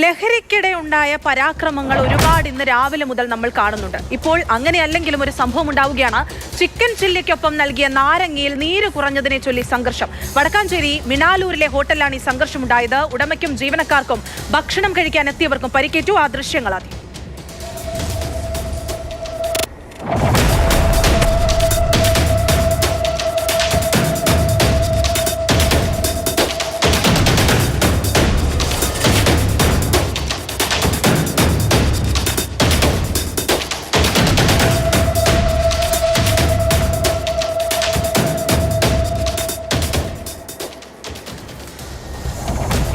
ലഹരിക്കിടെ ഉണ്ടായ പരാക്രമങ്ങൾ ഒരുപാട് ഇന്ന് രാവിലെ മുതൽ നമ്മൾ കാണുന്നുണ്ട്. ഇപ്പോൾ അങ്ങനെയല്ലെങ്കിലും ഒരു സംഭവം ഉണ്ടാവുകയാണ്. ചിക്കൻ ചില്ലിക്കൊപ്പം നൽകിയ നാരങ്ങയിൽ നീര് കുറഞ്ഞതിനെ ചൊല്ലി സംഘർഷം. വടക്കാഞ്ചേരി മിനാലൂരിലെ ഹോട്ടലിലാണ് ഈ സംഘർഷമുണ്ടായത്. ഉടമയ്ക്കും ജീവനക്കാർക്കും ഭക്ഷണം കഴിക്കാൻ എത്തിയവർക്കും പരിക്കേറ്റു. ആ ദൃശ്യങ്ങളാദ്യം.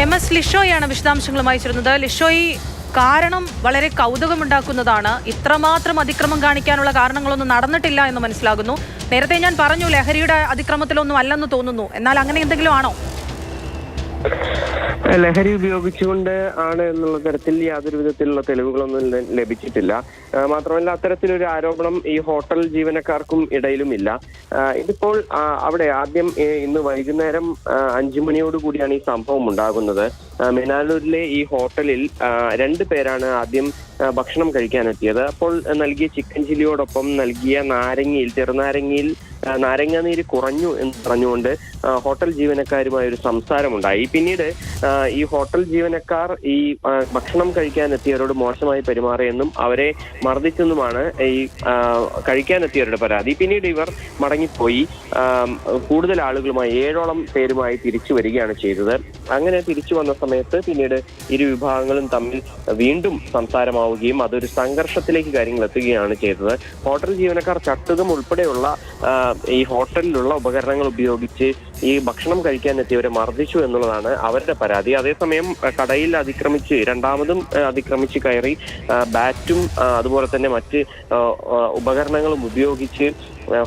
MS ലിഷോയാണ് വിശദാംശങ്ങളുമായി ചേരുന്നത്. ലിഷോയി, കാരണം വളരെ കൗതുകമുണ്ടാക്കുന്നതാണ്. ഇത്രമാത്രം അതിക്രമം കാണിക്കാനുള്ള കാരണങ്ങളൊന്നും നടന്നിട്ടില്ല എന്ന് മനസ്സിലാകുന്നു. നേരത്തെ ഞാൻ പറഞ്ഞു ലഹരിയുടെ അതിക്രമത്തിലൊന്നും അല്ലെന്ന് തോന്നുന്നു. എന്നാൽ അങ്ങനെ എന്തെങ്കിലും ആണോ? ലഹരി ഉപയോഗിച്ചുകൊണ്ട് ആണ് എന്നുള്ള തരത്തിൽ യാതൊരു വിധത്തിലുള്ള തെളിവുകളൊന്നും ലഭിച്ചിട്ടില്ല. മാത്രമല്ല അത്തരത്തിലൊരു ആരോപണം ഈ ഹോട്ടൽ ജീവനക്കാർക്കും ഇടയിലുമില്ല. ഇതിപ്പോൾ അവിടെ ആദ്യം ഇന്ന് വൈകുന്നേരം 5 മണിയോടുകൂടിയാണ് ഈ സംഭവം ഉണ്ടാകുന്നത്. മിനാലൂരിലെ ഈ ഹോട്ടലിൽ 2 പേരാണ് ആദ്യം ഭക്ഷണം കഴിക്കാനെത്തിയത്. അപ്പോൾ നൽകിയ ചിക്കൻ ചില്ലിയോടൊപ്പം നൽകിയ ചെറുനാരങ്ങയിൽ നാരങ്ങ നീര് കുറഞ്ഞു എന്ന് പറഞ്ഞുകൊണ്ട് ഹോട്ടൽ ജീവനക്കാരുമായി ഒരു സംസാരമുണ്ടായി. പിന്നീട് ഈ ഹോട്ടൽ ജീവനക്കാർ ഈ ഭക്ഷണം കഴിക്കാനെത്തിയവരോട് മോശമായി പെരുമാറിയെന്നും അവരെ മർദ്ദിച്ചെന്നുമാണ് ഈ കഴിക്കാനെത്തിയവരുടെ പരാതി. പിന്നീട് ഇവർ മടങ്ങിപ്പോയി കൂടുതൽ ആളുകളുമായി 7ഓളം പേരുമായി തിരിച്ചു വരികയാണ് ചെയ്തത്. അങ്ങനെ തിരിച്ചു വന്ന സമയത്ത് പിന്നീട് ഇരു വിഭാഗങ്ങളും തമ്മിൽ വീണ്ടും സംസാരമാവുകയും അതൊരു സംഘർഷത്തിലേക്ക് കാര്യങ്ങൾ എത്തുകയാണ് ചെയ്തത്. ഹോട്ടൽ ജീവനക്കാർ ചട്ടുകം ഉൾപ്പെടെയുള്ള ഈ ഹോട്ടലിലുള്ള ഉപകരണങ്ങൾ ഉപയോഗിച്ച് ഈ ഭക്ഷണം കഴിക്കാനെത്തിയവരെ മർദ്ദിച്ചു എന്നുള്ളതാണ് അവരുടെ പരാതി. അതേസമയം കടയിൽ രണ്ടാമതും അതിക്രമിച്ച് കയറി ബാറ്റും അതുപോലെ തന്നെ മറ്റ് ഉപകരണങ്ങളും ഉപയോഗിച്ച്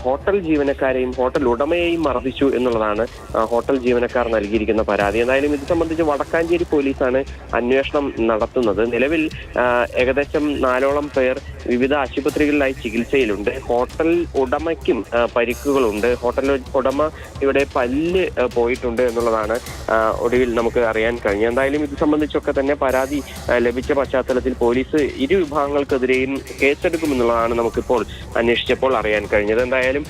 ഹോട്ടൽ ജീവനക്കാരെയും ഹോട്ടൽ ഉടമയെയും മർദ്ദിച്ചു എന്നുള്ളതാണ് ഹോട്ടൽ ജീവനക്കാർ നൽകിയിരിക്കുന്ന പരാതി. എന്തായാലും ഇത് സംബന്ധിച്ച് വടക്കാഞ്ചേരി പോലീസാണ് അന്വേഷണം നടത്തുന്നത്. നിലവിൽ ഏകദേശം 4ഓളം പേർ വിവിധ ആശുപത്രികളിലായി ചികിത്സയിലുണ്ട്. ഹോട്ടൽ ഉടമയ്ക്കും പരിക്കുകളുണ്ട്. ഹോട്ടൽ ഉടമ ഇവിടെ പല്ല് പോയിട്ടുണ്ട് എന്നുള്ളതാണ് ഒടുവിൽ നമുക്ക് അറിയാൻ കഴിഞ്ഞത്. എന്തായാലും ഇത് സംബന്ധിച്ചൊക്കെ തന്നെ പരാതി ലഭിച്ച പശ്ചാത്തലത്തിൽ പോലീസ് ഇരു വിഭാഗങ്ങൾക്കെതിരെയും കേസെടുക്കുമെന്നുള്ളതാണ് നമുക്കിപ്പോൾ അന്വേഷിച്ചപ്പോൾ അറിയാൻ കഴിഞ്ഞത്. എന്തായാലും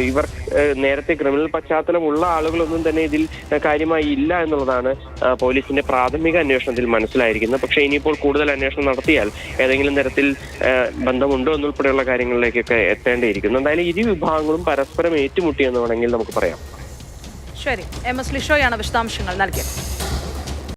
ഇവർ നേരത്തെ ക്രിമിനൽ പശ്ചാത്തലമുള്ള ആളുകളൊന്നും തന്നെ ഇതിൽ കാര്യമായി ഇല്ല എന്നുള്ളതാണ് പോലീസിന്റെ പ്രാഥമിക അന്വേഷണത്തിൽ മനസ്സിലായിരിക്കുന്നത്. പക്ഷേ ഇനിയിപ്പോൾ കൂടുതൽ അന്വേഷണം നടത്തിയാൽ ഏതെങ്കിലും തരത്തിൽ ബന്ധമുണ്ടോ എന്നുൾപ്പെടെയുള്ള കാര്യങ്ങളിലേക്കൊക്കെ എത്തേണ്ടിയിരിക്കുന്നു. എന്തായാലും ഇരു വിഭാഗങ്ങളും പരസ്പരം ഏറ്റുമുട്ടിയെന്ന് വേണമെങ്കിൽ നമുക്ക് പറയാം. ശരി, MS ലിഷോയാണ് വിശദാംശങ്ങൾ നൽകിയത്.